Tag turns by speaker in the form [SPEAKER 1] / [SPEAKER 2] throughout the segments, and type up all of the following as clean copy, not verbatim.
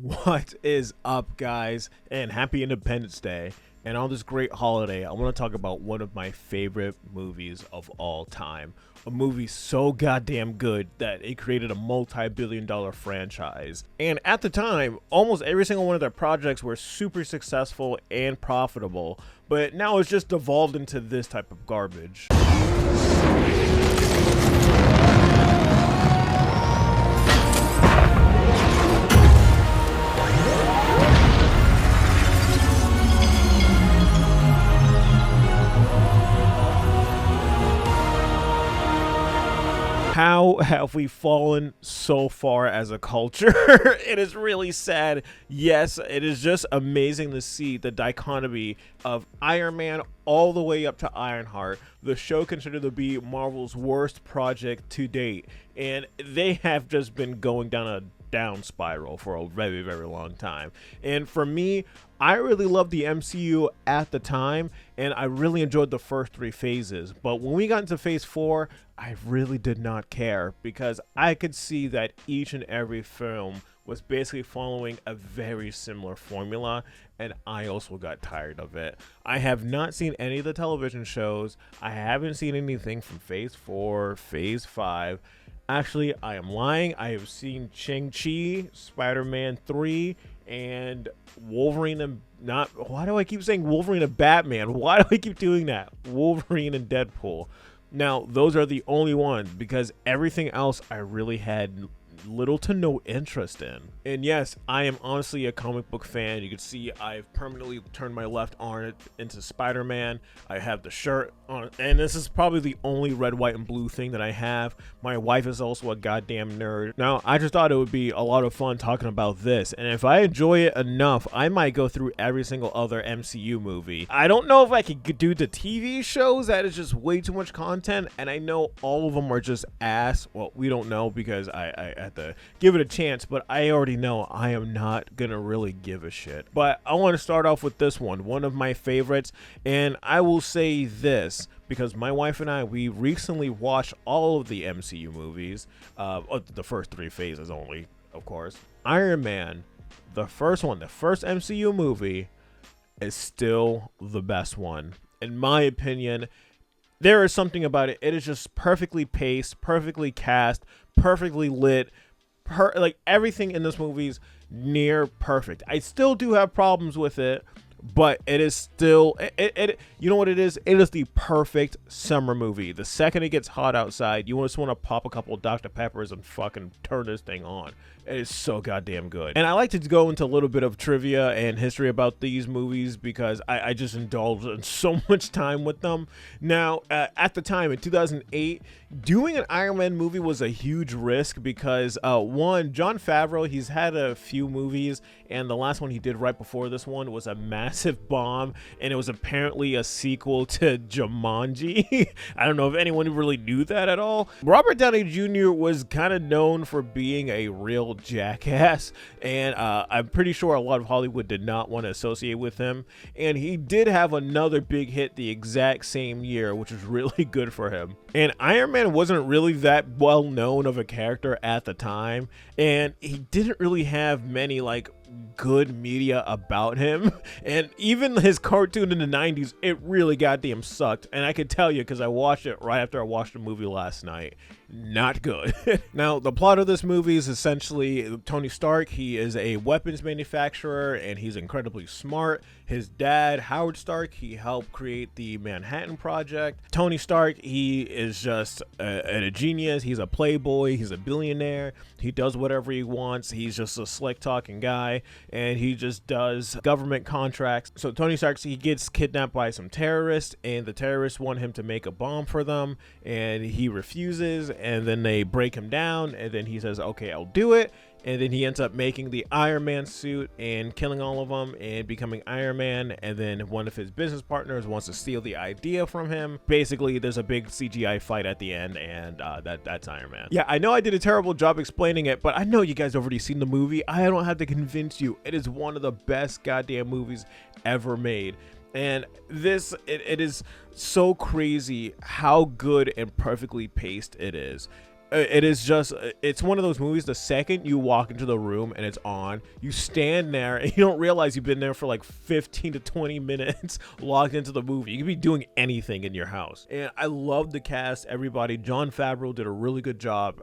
[SPEAKER 1] What is up, guys? And happy Independence Day. And on this great holiday, I want to talk about one of my favorite movies of all time. A movie so goddamn good that it created a multi-billion-dollar franchise. And at the time, almost every single one of their projects were super successful and profitable. But now it's just evolved into this type of garbage. How have we fallen so far as a culture? It is really sad. Yes, it is just amazing to see the dichotomy of Iron Man all the way up to Ironheart, the show considered to be Marvel's worst project to date. And they have just been going down a down spiral for a very, very long time. And for me, I really loved the MCU at the time, and I really enjoyed the first three phases. But when we got into phase 4, I really did not care because I could see that each and every film was basically following a very similar formula, and I also got tired of it. I have not seen any of the television shows. I haven't seen anything from phase 4, phase 5. Actually, I am lying. I have seen Shang-Chi, Spider-Man 3, and Wolverine and why do I keep saying Wolverine and Batman? Why do I keep doing that? Wolverine and Deadpool. Now, those are the only ones because everything else I really had little to no interest in. And yes, I am honestly a comic book fan. You can see I've permanently turned my left arm into Spider-Man. I have the shirt on, and this is probably the only red, white, and blue thing that I have. My wife is also a goddamn nerd. Now, I just thought it would be a lot of fun talking about this, and if I enjoy it enough, I might go through every single other MCU movie. I don't know if I could do the TV shows. That is just way too much content, and I know all of them are just ass. Well, we don't know because I have to give it a chance, but I already know I am not gonna really give a shit. But I want to start off with this one of my favorites, and I will say this because my wife and I, we recently watched all of the MCU movies, the first three phases only, of course. Iron Man, the first one, the first MCU movie, is still the best one in my opinion. There is something about it. It is just perfectly paced, perfectly cast, perfectly lit. Like everything in this movie's near perfect. I still do have problems with it, but it is still you know what it is? It is the perfect summer movie. The second it gets hot outside, you just want to pop a couple of Dr. Peppers and fucking turn this thing on. It is so goddamn good. And I like to go into a little bit of trivia and history about these movies because I just indulged in so much time with them. Now, at the time in 2008, doing an Iron Man movie was a huge risk because one, Jon Favreau, he's had a few movies, and the last one he did right before this one was a massive bomb, and it was apparently a sequel to Jumanji. I don't know if anyone really knew that at all. Robert Downey Jr. was kind of known for being a real jackass, and I'm pretty sure a lot of Hollywood did not want to associate with him, and he did have another big hit the exact same year, which was really good for him. And Iron Man wasn't really that well known of a character at the time, and he didn't really have many like good media about him, and even his cartoon in the 90s, it really goddamn sucked. And I could tell you because I watched it right after I watched the movie last night. Not good. Now, the plot of this movie is essentially Tony Stark. He is a weapons manufacturer and he's incredibly smart. His dad, Howard Stark, he helped create the Manhattan Project. Tony Stark, he is just a genius. He's a playboy. He's a billionaire. He does whatever he wants. He's just a slick talking guy, and he just does government contracts. So Tony Stark, he gets kidnapped by some terrorists, and the terrorists want him to make a bomb for them, and he refuses, and then they break him down, and then he says, okay, I'll do it. And then he ends up making the Iron Man suit and killing all of them and becoming Iron Man. And then one of his business partners wants to steal the idea from him. Basically, there's a big CGI fight at the end, and that's Iron Man. Yeah, I know I did a terrible job explaining it, but I know you guys already seen the movie. I don't have to convince you. It is one of the best goddamn movies ever made. And it is so crazy how good and perfectly paced it is. It is just, it's one of those movies, the second you walk into the room and it's on, you stand there and you don't realize you've been there for like 15 to 20 minutes logged into the movie. You could be doing anything in your house. And I love the cast, everybody. Jon Favreau did a really good job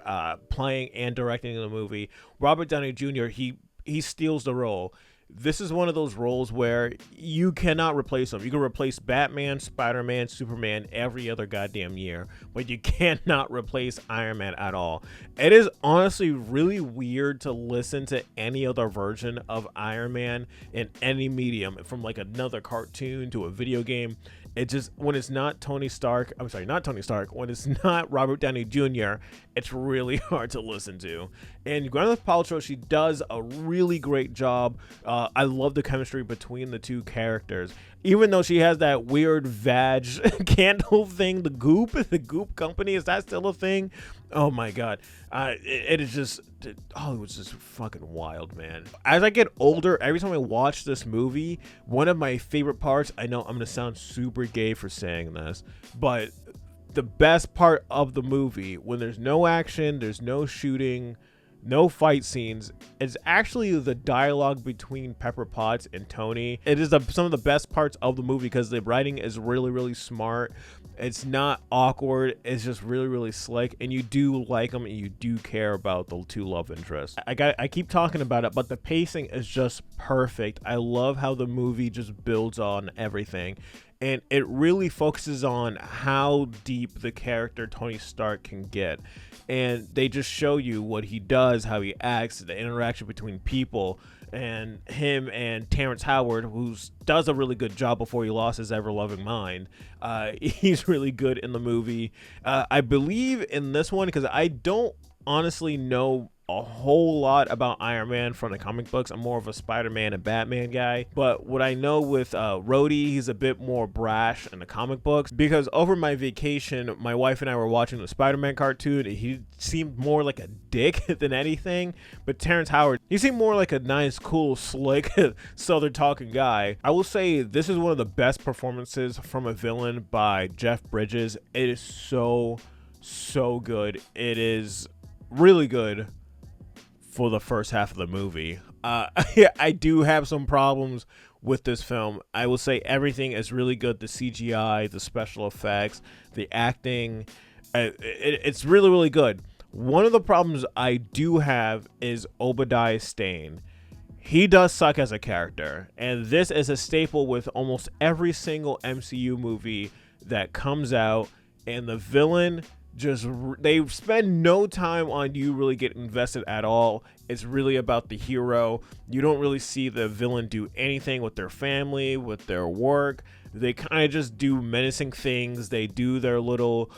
[SPEAKER 1] playing and directing the movie. Robert Downey Jr., he steals the role. This is one of those roles where you cannot replace him. You can replace Batman, Spider-Man, Superman every other goddamn year, but you cannot replace Iron Man at all. It is honestly really weird to listen to any other version of Iron Man in any medium, from like another cartoon to a video game. It just, when it's not Tony Stark, I'm sorry, not Tony Stark, when it's not Robert Downey Jr., it's really hard to listen to. And Gwyneth Paltrow, she does a really great job. I love the chemistry between the two characters. Even though she has that weird vag candle thing, the Goop company, is that still a thing? Oh my God. It is just, it was just fucking wild, man. As I get older, every time I watch this movie, one of my favorite parts, I know I'm going to sound super gay for saying this, but the best part of the movie, when there's no action, there's no shooting, no fight scenes, it's actually the dialogue between Pepper Potts and Tony. It is some of the best parts of the movie because the writing is really, really smart. It's not awkward. It's just really, really slick, and you do like them, and you do care about the two love interests. I keep talking about it, but the pacing is just perfect. I love how the movie just builds on everything, and it really focuses on how deep the character Tony Stark can get. And they just show you what he does, how he acts, the interaction between people, and him and Terrence Howard, who does a really good job before he lost his ever-loving mind. He's really good in the movie. I believe in this one, because I don't honestly know a whole lot about Iron Man from the comic books. I'm more of a Spider-Man and Batman guy. But what I know with Rhodey, he's a bit more brash in the comic books, because over my vacation, my wife and I were watching the Spider-Man cartoon, and he seemed more like a dick than anything. But Terrence Howard, he seemed more like a nice, cool, slick, southern talking guy. I will say this is one of the best performances from a villain by Jeff Bridges. It is so good. It is really good for the first half of the movie. I do have some problems with this film. I will say everything is really good. The CGI, the special effects, the acting, it's really, really good. One of the problems I do have is Obadiah Stane. He does suck as a character, and this is a staple with almost every single MCU movie that comes out, and the villain they spend no time on you really getting invested at all. It's really about the hero. You don't really see the villain do anything with their family, with their work. They kind of just do menacing things. They do their little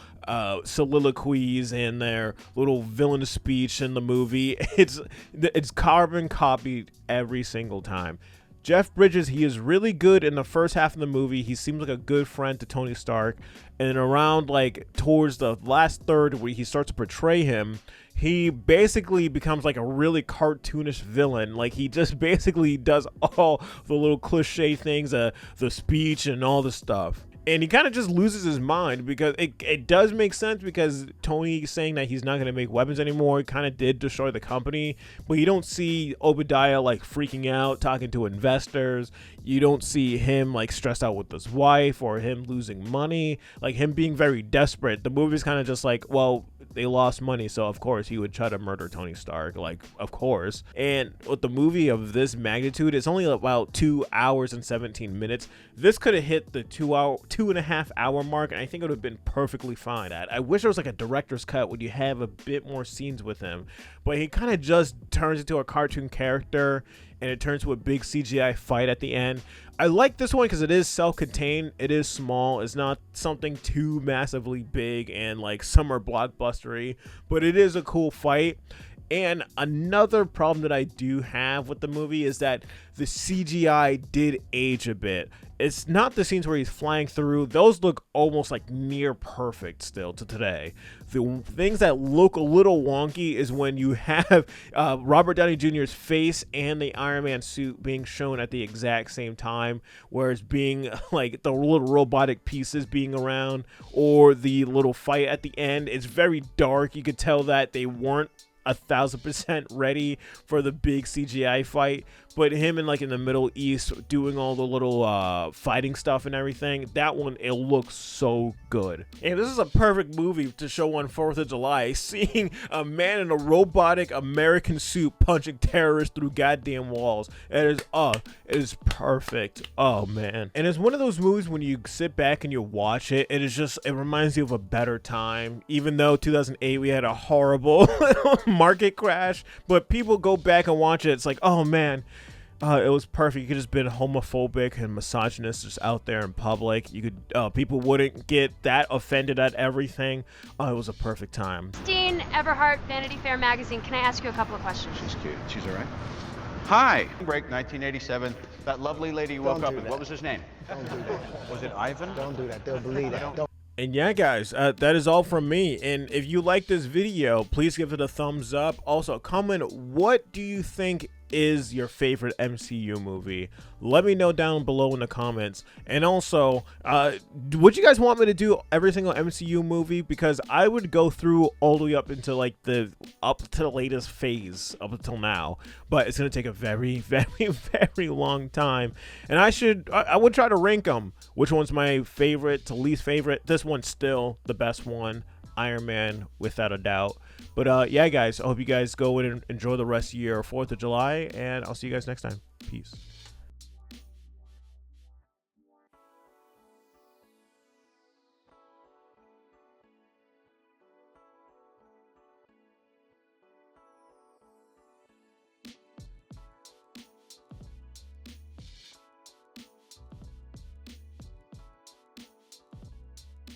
[SPEAKER 1] soliloquies and their little villain speech in the movie. It's carbon copied every single time. Jeff Bridges, he is really good in the first half of the movie. He seems like a good friend to Tony Stark. And around like towards the last third where he starts to portray him, he basically becomes like a really cartoonish villain. Like he just basically does all the little cliche things, the speech and all the stuff. And he kind of just loses his mind, because it does make sense, because Tony saying that he's not going to make weapons anymore kind of did destroy the company. But you don't see Obadiah like freaking out, talking to investors. You don't see him like stressed out with his wife, or him losing money, like him being very desperate. The movie's kind of just like, well, they lost money, so of course he would try to murder Tony Stark, like, of course. And with the movie of this magnitude, it's only about 2 hours and 17 minutes. This could have hit the 2.5 hour mark, and I think it would have been perfectly fine. I wish there was like a director's cut where you have a bit more scenes with him, but he kind of just turns into a cartoon character, and it turns to a big CGI fight at the end. I like this one because it is self-contained. It is small. It's not something too massively big and like summer blockbustery, but it is a cool fight. And another problem that I do have with the movie is that the CGI did age a bit. It's not the scenes where he's flying through. Those look almost like near perfect still to today. The things that look a little wonky is when you have Robert Downey Jr.'s face and the Iron Man suit being shown at the exact same time, whereas being like the little robotic pieces being around, or the little fight at the end, it's very dark. You could tell that they weren't 1,000% ready for the big CGI fight, but him in the Middle East doing all the little fighting stuff and everything, that one, it looks so good. And this is a perfect movie to show on 4th of July, seeing a man in a robotic American suit punching terrorists through goddamn walls. It is perfect. Oh man. And it's one of those movies when you sit back and you watch it, it reminds you of a better time. Even though 2008 we had a horrible market crash, but people go back and watch it, it's like, oh man, it was perfect. You could just been homophobic and misogynist just out there in public. You could people wouldn't get that offended at everything. It was a perfect time.
[SPEAKER 2] Christine Everhart, Vanity Fair magazine. Can I ask you a couple of questions?
[SPEAKER 3] She's cute. She's all right. Hi. Break 1987. That lovely lady you woke up with. What was his name?
[SPEAKER 4] Don't do that.
[SPEAKER 3] Was it Ivan?
[SPEAKER 4] Don't do that. They'll believe that. Don't.
[SPEAKER 1] And yeah, guys, that is all from me. And if you like this video, please give it a thumbs up. Also, comment, what do you think is your favorite MCU movie? Let me know down below in the comments. And also, would you guys want me to do every single MCU movie? Because I would go through all the way up into up to the latest phase up until now, but it's gonna take a very, very, very long time. And I would try to rank them. Which one's my favorite to least favorite? This one's still the best one. Iron Man, without a doubt. But yeah, guys, I hope you guys go in and enjoy the rest of your 4th of July, and I'll see you guys next time. Peace.